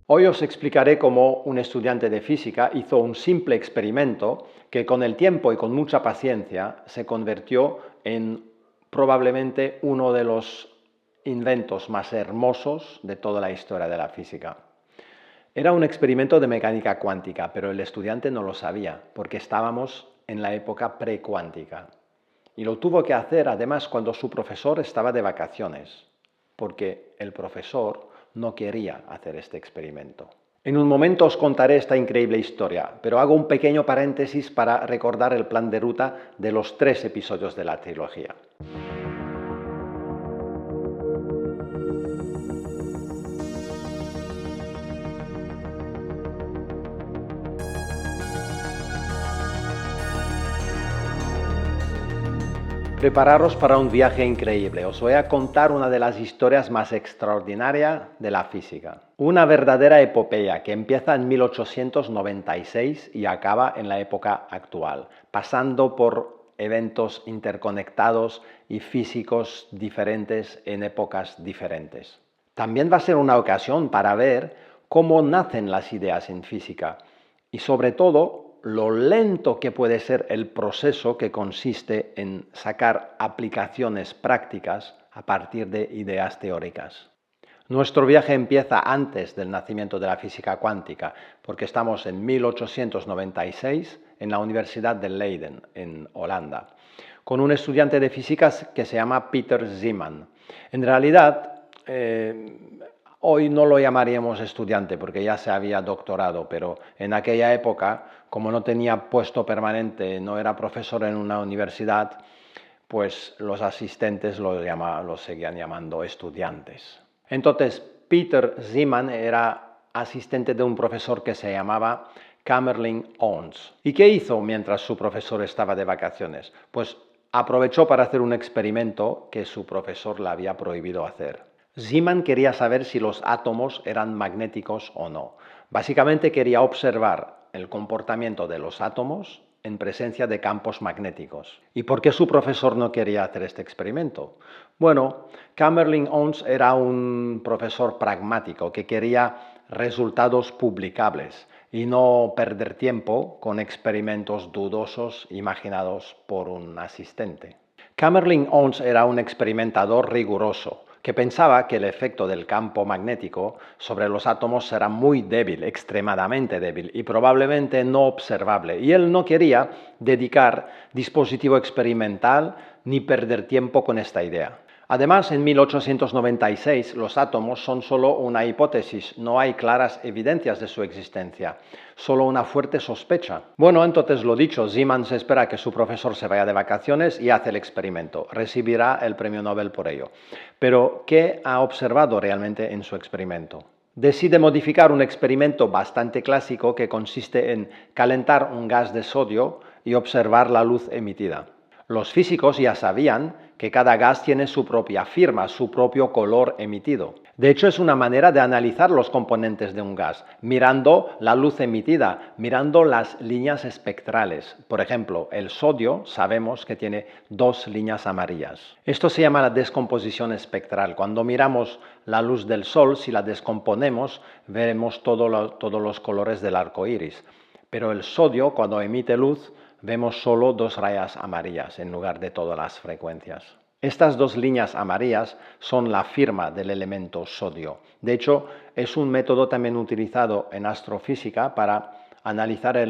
Hoy os explicaré cómo un estudiante de física hizo un simple experimento que con el tiempo y con mucha paciencia se convirtió en probablemente uno de los inventos más hermosos de toda la historia de la física. Era un experimento de mecánica cuántica, pero el estudiante no lo sabía, porque estábamos en la época precuántica. Y lo tuvo que hacer además cuando su profesor estaba de vacaciones, porque el profesor no quería hacer este experimento. En un momento os contaré esta increíble historia, pero hago un pequeño paréntesis para recordar el plan de ruta de los 3 episodios de la trilogía. Prepararos para un viaje increíble. Os voy a contar una de las historias más extraordinarias de la física. Una verdadera epopeya que empieza en 1896 y acaba en la época actual, pasando por eventos interconectados y físicos diferentes en épocas diferentes. También va a ser una ocasión para ver cómo nacen las ideas en física y sobre todo lo lento que puede ser el proceso que consiste en sacar aplicaciones prácticas a partir de ideas teóricas. Nuestro viaje empieza antes del nacimiento de la física cuántica, porque estamos en 1896 en la Universidad de Leiden, en Holanda, con un estudiante de física que se llama Peter Zeeman. En realidad, hoy no lo llamaríamos estudiante porque ya se había doctorado, pero en aquella época, como no tenía puesto permanente, no era profesor en una universidad, pues los asistentes lo seguían llamando estudiantes. Entonces, Peter Zeeman era asistente de un profesor que se llamaba Kamerlingh Onnes. ¿Y qué hizo mientras su profesor estaba de vacaciones? Pues aprovechó para hacer un experimento que su profesor le había prohibido hacer. Zeeman quería saber si los átomos eran magnéticos o no. Básicamente quería observar el comportamiento de los átomos en presencia de campos magnéticos. ¿Y por qué su profesor no quería hacer este experimento? Bueno, Kamerlingh Onnes era un profesor pragmático que quería resultados publicables y no perder tiempo con experimentos dudosos imaginados por un asistente. Kamerlingh Onnes era un experimentador riguroso que pensaba que el efecto del campo magnético sobre los átomos era muy débil, extremadamente débil y probablemente no observable. Y él no quería dedicar dispositivo experimental ni perder tiempo con esta idea. Además, en 1896 los átomos son solo una hipótesis, no hay claras evidencias de su existencia, solo una fuerte sospecha. Bueno, entonces lo dicho, Zeeman se espera que su profesor se vaya de vacaciones y hace el experimento. Recibirá el premio Nobel por ello. Pero, ¿qué ha observado realmente en su experimento? Decide modificar un experimento bastante clásico que consiste en calentar un gas de sodio y observar la luz emitida. Los físicos ya sabían que cada gas tiene su propia firma, su propio color emitido. De hecho, es una manera de analizar los componentes de un gas, mirando la luz emitida, mirando las líneas espectrales. Por ejemplo, el sodio sabemos que tiene 2 líneas amarillas. Esto se llama la descomposición espectral. Cuando miramos la luz del sol, si la descomponemos, veremos todos los colores del arco iris. Pero el sodio, cuando emite luz, vemos solo 2 rayas amarillas en lugar de todas las frecuencias. Estas 2 líneas amarillas son la firma del elemento sodio. De hecho, es un método también utilizado en astrofísica para analizar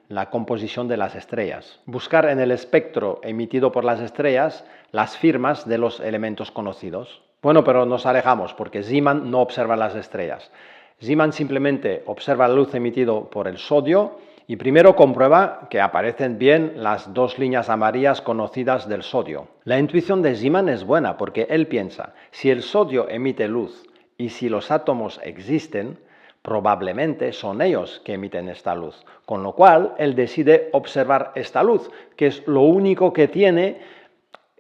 la composición de las estrellas. Buscar en el espectro emitido por las estrellas las firmas de los elementos conocidos. Bueno, pero nos alejamos porque Zeeman no observa las estrellas. Zeeman simplemente observa la luz emitida por el sodio y primero comprueba que aparecen bien las 2 líneas amarillas conocidas del sodio. La intuición de Zeeman es buena porque él piensa, si el sodio emite luz y si los átomos existen, probablemente son ellos que emiten esta luz. Con lo cual, él decide observar esta luz, que es lo único que tiene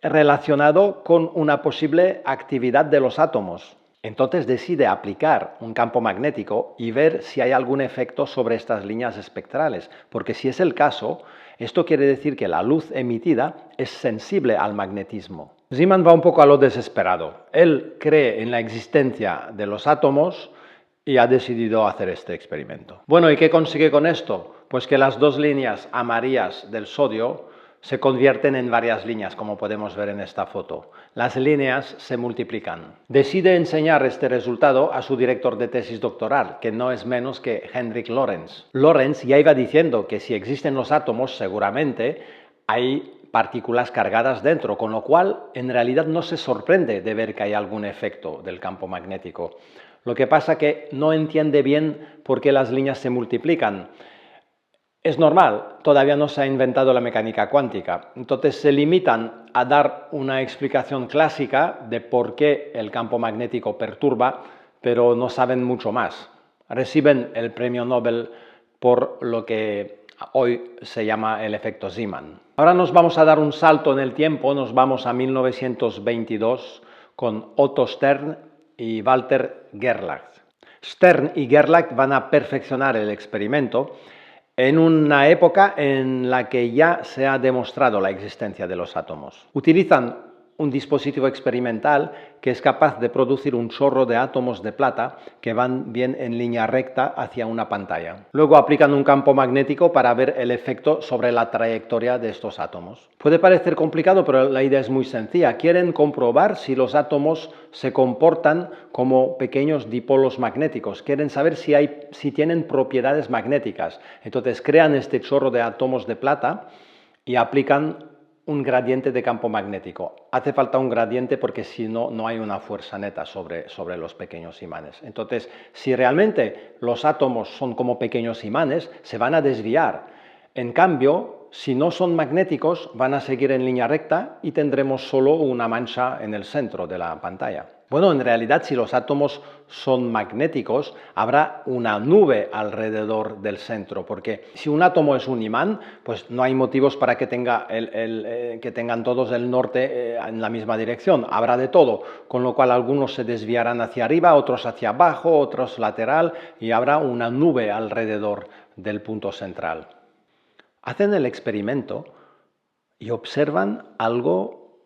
relacionado con una posible actividad de los átomos. Entonces decide aplicar un campo magnético y ver si hay algún efecto sobre estas líneas espectrales, porque si es el caso, esto quiere decir que la luz emitida es sensible al magnetismo. Zeeman va un poco a lo desesperado. Él cree en la existencia de los átomos y ha decidido hacer este experimento. Bueno, ¿y qué consigue con esto? Pues que las dos líneas amarillas del sodio se convierten en varias líneas, como podemos ver en esta foto. Las líneas se multiplican. Decide enseñar este resultado a su director de tesis doctoral, que no es menos que Hendrik Lorentz. Lorentz ya iba diciendo que si existen los átomos, seguramente hay partículas cargadas dentro, con lo cual en realidad no se sorprende de ver que hay algún efecto del campo magnético. Lo que pasa que no entiende bien por qué las líneas se multiplican. Es normal, todavía no se ha inventado la mecánica cuántica, entonces se limitan a dar una explicación clásica de por qué el campo magnético perturba, pero no saben mucho más. Reciben el premio Nobel por lo que hoy se llama el efecto Zeeman. Ahora nos vamos a dar un salto en el tiempo, nos vamos a 1922 con Otto Stern y Walter Gerlach. Stern y Gerlach van a perfeccionar el experimento en una época en la que ya se ha demostrado la existencia de los átomos. Utilizan un dispositivo experimental que es capaz de producir un chorro de átomos de plata que van bien en línea recta hacia una pantalla. Luego aplican un campo magnético para ver el efecto sobre la trayectoria de estos átomos. Puede parecer complicado, pero la idea es muy sencilla. Quieren comprobar si los átomos se comportan como pequeños dipolos magnéticos. Quieren saber si tienen propiedades magnéticas. Entonces crean este chorro de átomos de plata y aplican un gradiente de campo magnético. Hace falta un gradiente porque si no, no hay una fuerza neta sobre los pequeños imanes. Entonces, si realmente los átomos son como pequeños imanes, se van a desviar. En cambio, si no son magnéticos, van a seguir en línea recta y tendremos solo una mancha en el centro de la pantalla. Bueno, en realidad, si los átomos son magnéticos, habrá una nube alrededor del centro, porque si un átomo es un imán, pues no hay motivos para que tengan todos el norte en la misma dirección. Habrá de todo, con lo cual algunos se desviarán hacia arriba, otros hacia abajo, otros lateral, y habrá una nube alrededor del punto central. Hacen el experimento y observan algo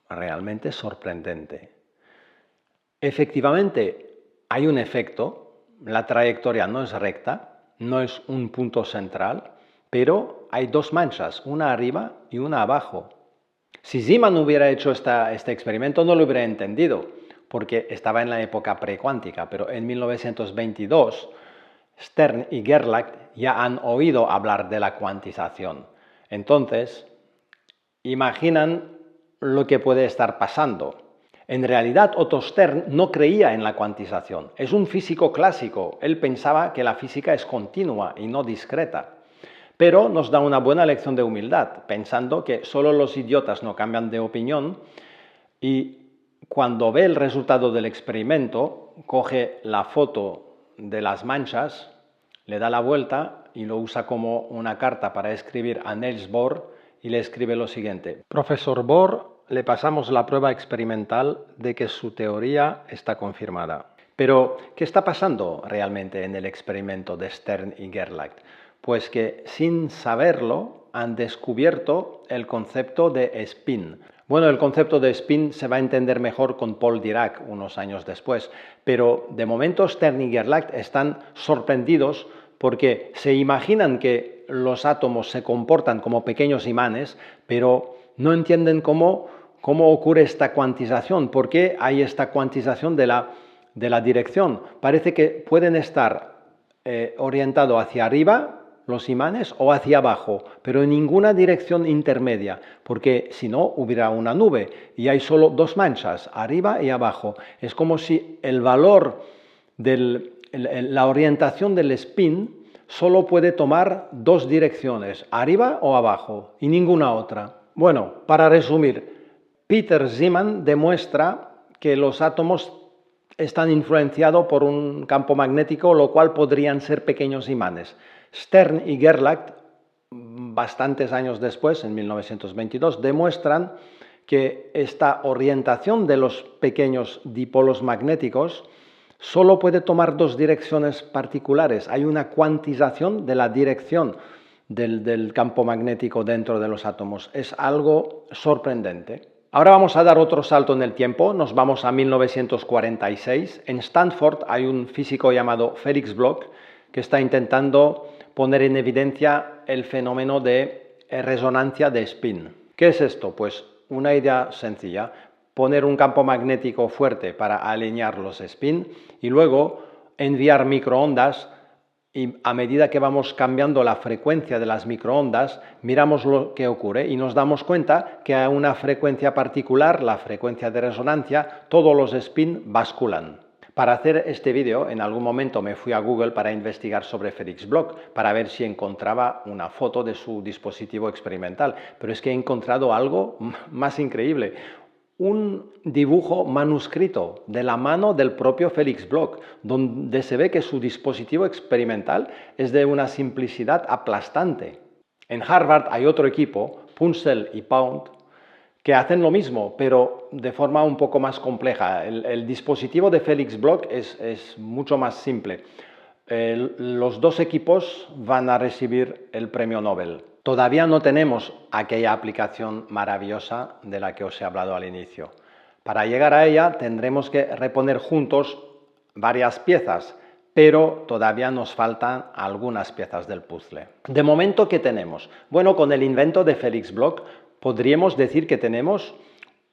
realmente sorprendente. Efectivamente, hay un efecto, la trayectoria no es recta, no es un punto central, pero hay dos manchas, una arriba y una abajo. Si Zeeman hubiera hecho este experimento no lo hubiera entendido, porque estaba en la época precuántica, pero en 1922 Stern y Gerlach ya han oído hablar de la cuantización. Entonces, imaginan lo que puede estar pasando. En realidad, Otto Stern no creía en la cuantización. Es un físico clásico. Él pensaba que la física es continua y no discreta. Pero nos da una buena lección de humildad, pensando que solo los idiotas no cambian de opinión y cuando ve el resultado del experimento, coge la foto de las manchas, le da la vuelta y lo usa como una carta para escribir a Niels Bohr y le escribe lo siguiente. Profesor Bohr, le pasamos la prueba experimental de que su teoría está confirmada. Pero, ¿qué está pasando realmente en el experimento de Stern y Gerlach? Pues que, sin saberlo, han descubierto el concepto de spin. Bueno, el concepto de spin se va a entender mejor con Paul Dirac unos años después, pero de momento Stern y Gerlach están sorprendidos porque se imaginan que los átomos se comportan como pequeños imanes, pero no entienden cómo ocurre esta cuantización, por qué hay esta cuantización de la dirección. Parece que pueden estar orientados hacia arriba los imanes o hacia abajo, pero en ninguna dirección intermedia, porque si no hubiera una nube y hay solo dos manchas, arriba y abajo. Es como si el valor de la orientación del spin solo puede tomar dos direcciones, arriba o abajo, y ninguna otra. Bueno, para resumir, Peter Zeeman demuestra que los átomos están influenciados por un campo magnético, lo cual podrían ser pequeños imanes. Stern y Gerlach, bastantes años después, en 1922, demuestran que esta orientación de los pequeños dipolos magnéticos solo puede tomar dos direcciones particulares. Hay una cuantización de la dirección del campo magnético dentro de los átomos. Es algo sorprendente. Ahora vamos a dar otro salto en el tiempo, nos vamos a 1946. En Stanford hay un físico llamado Felix Bloch que está intentando poner en evidencia el fenómeno de resonancia de spin. ¿Qué es esto? Pues una idea sencilla, poner un campo magnético fuerte para alinear los spin y luego enviar microondas, y a medida que vamos cambiando la frecuencia de las microondas, miramos lo que ocurre y nos damos cuenta que a una frecuencia particular, la frecuencia de resonancia, todos los spin basculan. Para hacer este vídeo, en algún momento me fui a Google para investigar sobre Felix Bloch, para ver si encontraba una foto de su dispositivo experimental. Pero es que he encontrado algo más increíble. Un dibujo manuscrito de la mano del propio Felix Bloch, donde se ve que su dispositivo experimental es de una simplicidad aplastante. En Harvard hay otro equipo, Punzel y Pound, que hacen lo mismo, pero de forma un poco más compleja. El dispositivo de Felix Bloch es mucho más simple. Los dos equipos van a recibir el premio Nobel. Todavía no tenemos aquella aplicación maravillosa de la que os he hablado al inicio. Para llegar a ella tendremos que reponer juntos varias piezas, pero todavía nos faltan algunas piezas del puzzle. De momento, ¿qué tenemos? Bueno, con el invento de Felix Bloch podríamos decir que tenemos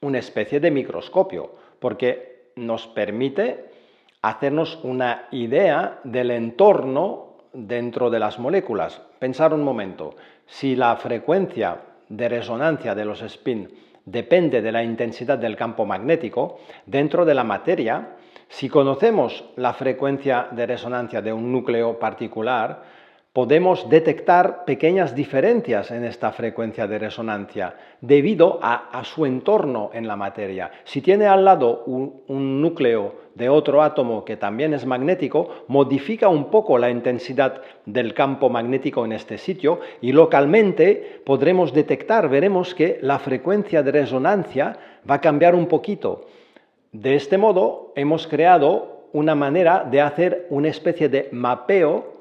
una especie de microscopio, porque nos permite hacernos una idea del entorno dentro de las moléculas. Pensar un momento, si la frecuencia de resonancia de los spin depende de la intensidad del campo magnético, dentro de la materia, si conocemos la frecuencia de resonancia de un núcleo particular, podemos detectar pequeñas diferencias en esta frecuencia de resonancia debido a su entorno en la materia. Si tiene al lado un núcleo de otro átomo que también es magnético, modifica un poco la intensidad del campo magnético en este sitio y localmente podremos detectar, veremos que la frecuencia de resonancia va a cambiar un poquito. De este modo hemos creado una manera de hacer una especie de mapeo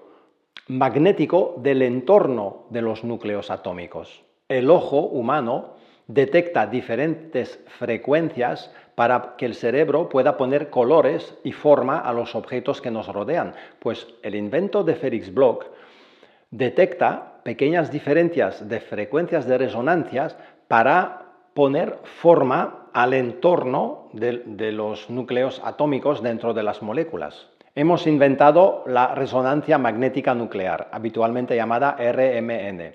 magnético del entorno de los núcleos atómicos. El ojo humano detecta diferentes frecuencias para que el cerebro pueda poner colores y forma a los objetos que nos rodean. Pues el invento de Felix Bloch detecta pequeñas diferencias de frecuencias de resonancias para poner forma al entorno de los núcleos atómicos dentro de las moléculas. Hemos inventado la resonancia magnética nuclear, habitualmente llamada RMN.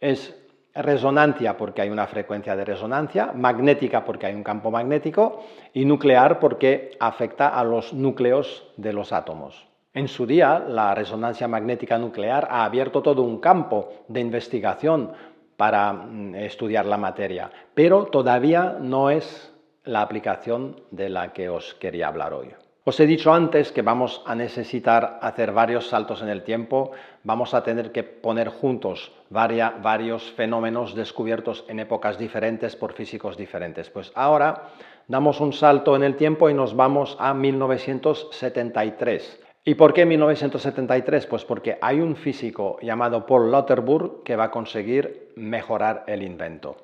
Es resonancia porque hay una frecuencia de resonancia, magnética porque hay un campo magnético y nuclear porque afecta a los núcleos de los átomos. En su día, la resonancia magnética nuclear ha abierto todo un campo de investigación para estudiar la materia, pero todavía no es la aplicación de la que os quería hablar hoy. Os he dicho antes que vamos a necesitar hacer varios saltos en el tiempo, vamos a tener que poner juntos varios fenómenos descubiertos en épocas diferentes por físicos diferentes. Pues ahora damos un salto en el tiempo y nos vamos a 1973. ¿Y por qué 1973? Pues porque hay un físico llamado Paul Lauterbur que va a conseguir mejorar el invento.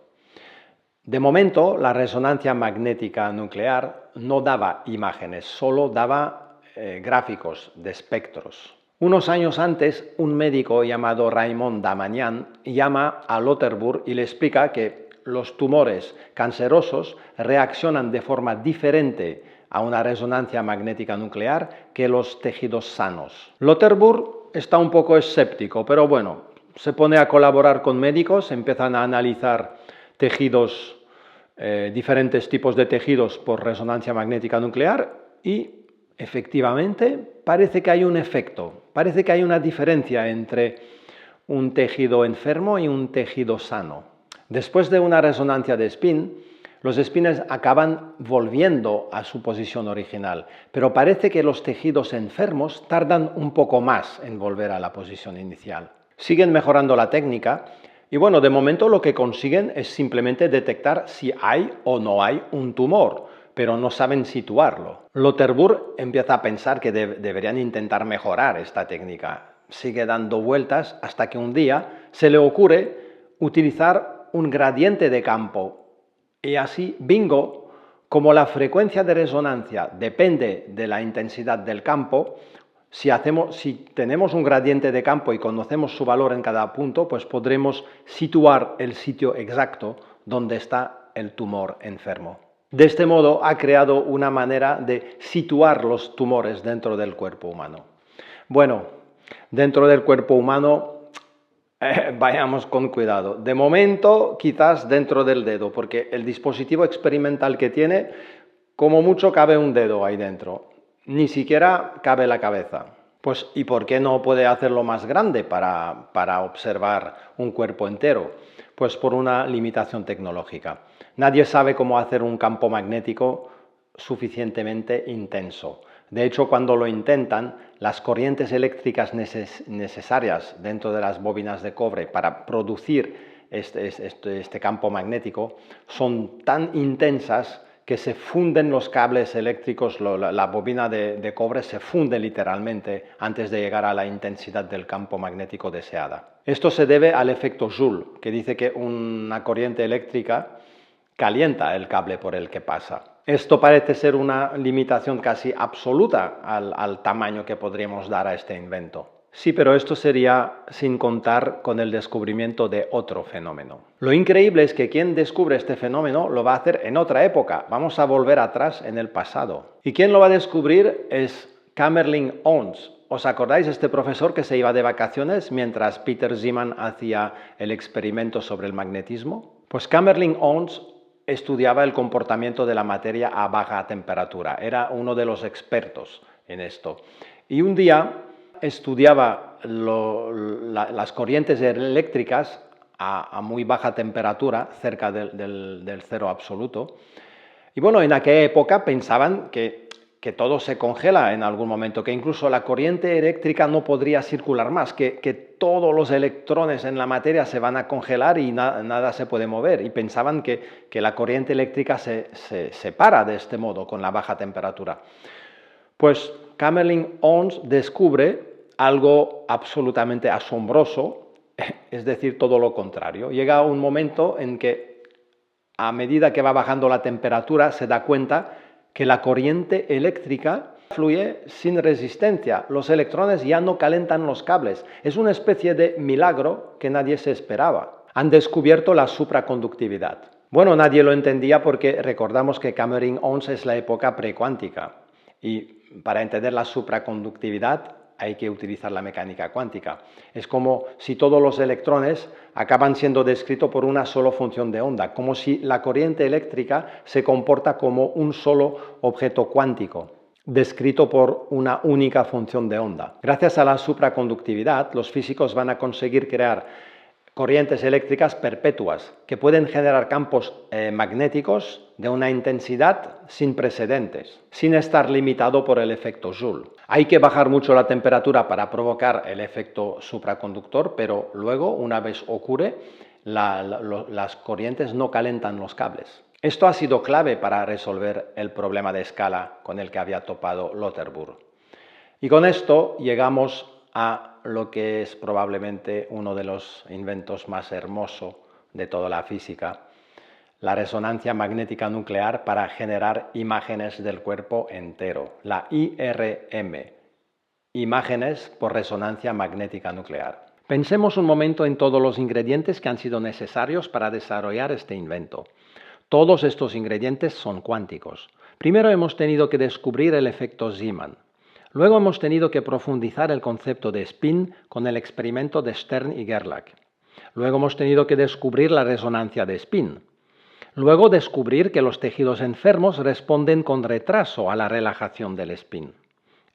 De momento, la resonancia magnética nuclear no daba imágenes, solo daba gráficos de espectros. Unos años antes, un médico llamado Raymond Damagnan llama a Lauterbur y le explica que los tumores cancerosos reaccionan de forma diferente a una resonancia magnética nuclear que los tejidos sanos. Lauterbur está un poco escéptico, pero bueno, se pone a colaborar con médicos, empiezan a analizar tejidos, diferentes tipos de tejidos por resonancia magnética nuclear y efectivamente parece que hay un efecto, parece que hay una diferencia entre un tejido enfermo y un tejido sano. Después de una resonancia de spin, los spins acaban volviendo a su posición original, pero parece que los tejidos enfermos tardan un poco más en volver a la posición inicial. Siguen mejorando la técnica y bueno, de momento lo que consiguen es simplemente detectar si hay o no hay un tumor, pero no saben situarlo. Lauterbur empieza a pensar que deberían intentar mejorar esta técnica. Sigue dando vueltas hasta que un día se le ocurre utilizar un gradiente de campo Y así, bingo, como la frecuencia de resonancia depende de la intensidad del campo, si tenemos un gradiente de campo y conocemos su valor en cada punto, pues podremos situar el sitio exacto donde está el tumor enfermo. De este modo ha creado una manera de situar los tumores dentro del cuerpo humano. Bueno, dentro del cuerpo humano vayamos con cuidado. De momento, quizás dentro del dedo, porque el dispositivo experimental que tiene, como mucho cabe un dedo ahí dentro. Ni siquiera cabe la cabeza. Pues, ¿y por qué no puede hacerlo más grande para observar un cuerpo entero? Pues por una limitación tecnológica. Nadie sabe cómo hacer un campo magnético suficientemente intenso. De hecho, cuando lo intentan, las corrientes eléctricas necesarias dentro de las bobinas de cobre para producir este campo magnético son tan intensas que se funden los cables eléctricos, la bobina de cobre se funde literalmente antes de llegar a la intensidad del campo magnético deseada. Esto se debe al efecto Joule, que dice que una corriente eléctrica calienta el cable por el que pasa. Esto parece ser una limitación casi absoluta al tamaño que podríamos dar a este invento. Sí, pero esto sería sin contar con el descubrimiento de otro fenómeno. Lo increíble es que quien descubre este fenómeno lo va a hacer en otra época. Vamos a volver atrás en el pasado. ¿Y quién lo va a descubrir? Es Kamerlingh Onnes. ¿Os acordáis de este profesor que se iba de vacaciones mientras Peter Zeeman hacía el experimento sobre el magnetismo? Pues Kamerlingh Onnes estudiaba el comportamiento de la materia a baja temperatura. Era uno de los expertos en esto. Y un día estudiaba las corrientes eléctricas a muy baja temperatura, cerca del cero absoluto. Y bueno, en aquella época pensaban que todo se congela en algún momento, que incluso la corriente eléctrica no podría circular más, que todos los electrones en la materia se van a congelar y nada se puede mover. Y pensaban que la corriente eléctrica se separa de este modo, con la baja temperatura. Pues Kamerlingh Onnes descubre algo absolutamente asombroso, es decir, todo lo contrario. Llega un momento en que, a medida que va bajando la temperatura, se da cuenta que la corriente eléctrica fluye sin resistencia. Los electrones ya no calentan los cables. Es una especie de milagro que nadie se esperaba. Han descubierto la supraconductividad. Bueno, nadie lo entendía porque recordamos que Kamerlingh Onnes es la época precuántica. Y para entender la supraconductividad hay que utilizar la mecánica cuántica. Es como si todos los electrones acaban siendo descritos por una sola función de onda, como si la corriente eléctrica se comporta como un solo objeto cuántico, descrito por una única función de onda. Gracias a la supraconductividad, los físicos van a conseguir crear corrientes eléctricas perpetuas que pueden generar campos magnéticos de una intensidad sin precedentes, sin estar limitado por el efecto Joule. Hay que bajar mucho la temperatura para provocar el efecto supraconductor, pero luego, una vez ocurre, las corrientes no calentan los cables. Esto ha sido clave para resolver el problema de escala con el que había topado Loterburg. Y con esto llegamos a lo que es probablemente uno de los inventos más hermosos de toda la física, la resonancia magnética nuclear para generar imágenes del cuerpo entero, la IRM, imágenes por resonancia magnética nuclear. Pensemos un momento en todos los ingredientes que han sido necesarios para desarrollar este invento. Todos estos ingredientes son cuánticos. Primero hemos tenido que descubrir el efecto Zeeman. Luego hemos tenido que profundizar el concepto de spin con el experimento de Stern y Gerlach. Luego hemos tenido que descubrir la resonancia de spin. Luego descubrir que los tejidos enfermos responden con retraso a la relajación del spin.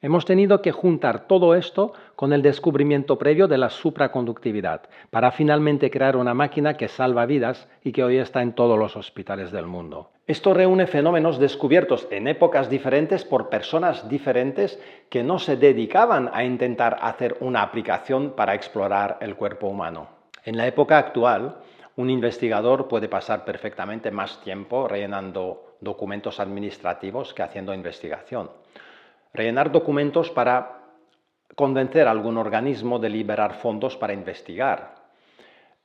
Hemos tenido que juntar todo esto con el descubrimiento previo de la supraconductividad para finalmente crear una máquina que salva vidas y que hoy está en todos los hospitales del mundo. Esto reúne fenómenos descubiertos en épocas diferentes por personas diferentes que no se dedicaban a intentar hacer una aplicación para explorar el cuerpo humano. En la época actual, un investigador puede pasar perfectamente más tiempo rellenando documentos administrativos que haciendo investigación. Rellenar documentos para convencer a algún organismo de liberar fondos para investigar.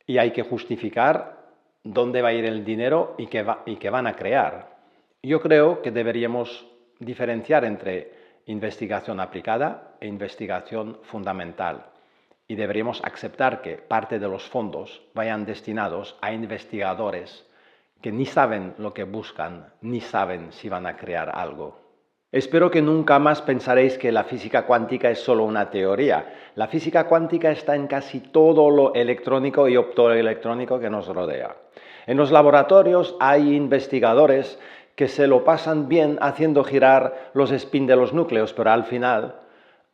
Y hay que justificar dónde va a ir el dinero y qué van a crear. Yo creo que deberíamos diferenciar entre investigación aplicada e investigación fundamental. Y deberíamos aceptar que parte de los fondos vayan destinados a investigadores que ni saben lo que buscan, ni saben si van a crear algo. Espero que nunca más pensaréis que la física cuántica es solo una teoría. La física cuántica está en casi todo lo electrónico y optoelectrónico que nos rodea. En los laboratorios hay investigadores que se lo pasan bien haciendo girar los spin de los núcleos, pero al final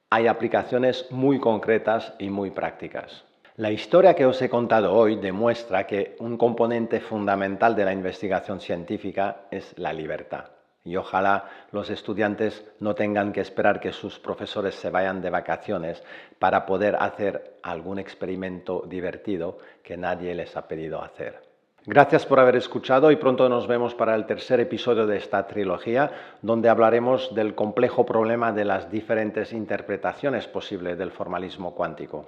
hay aplicaciones muy concretas y muy prácticas. La historia que os he contado hoy demuestra que un componente fundamental de la investigación científica es la libertad. Y ojalá los estudiantes no tengan que esperar que sus profesores se vayan de vacaciones para poder hacer algún experimento divertido que nadie les ha pedido hacer. Gracias por haber escuchado y pronto nos vemos para el tercer episodio de esta trilogía, donde hablaremos del complejo problema de las diferentes interpretaciones posibles del formalismo cuántico.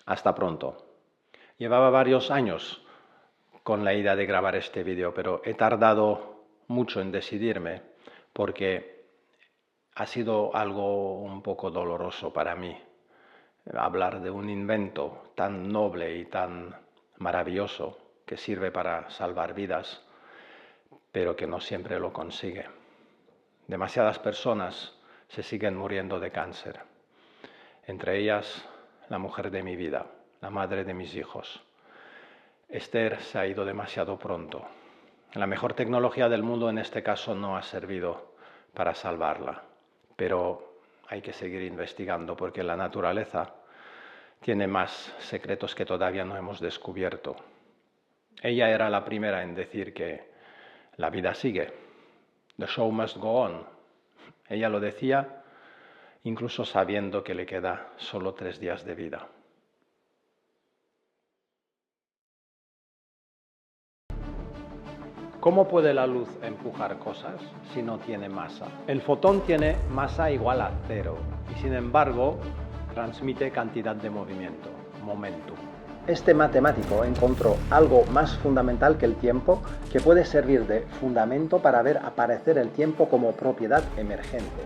Hasta pronto. Llevaba varios años con la idea de grabar este vídeo, pero he tardado mucho en decidirme porque ha sido algo un poco doloroso para mí hablar de un invento tan noble y tan maravilloso que sirve para salvar vidas, pero que no siempre lo consigue. Demasiadas personas se siguen muriendo de cáncer, entre ellas la mujer de mi vida, la madre de mis hijos. Esther se ha ido demasiado pronto. La mejor tecnología del mundo en este caso no ha servido para salvarla, pero hay que seguir investigando porque la naturaleza tiene más secretos que todavía no hemos descubierto. Ella era la primera en decir que la vida sigue. The show must go on. Ella lo decía incluso sabiendo que le queda solo 3 días de vida. ¿Cómo puede la luz empujar cosas si no tiene masa? El fotón tiene masa igual a 0 y sin embargo transmite cantidad de movimiento, momentum. Este matemático encontró algo más fundamental que el tiempo que puede servir de fundamento para ver aparecer el tiempo como propiedad emergente.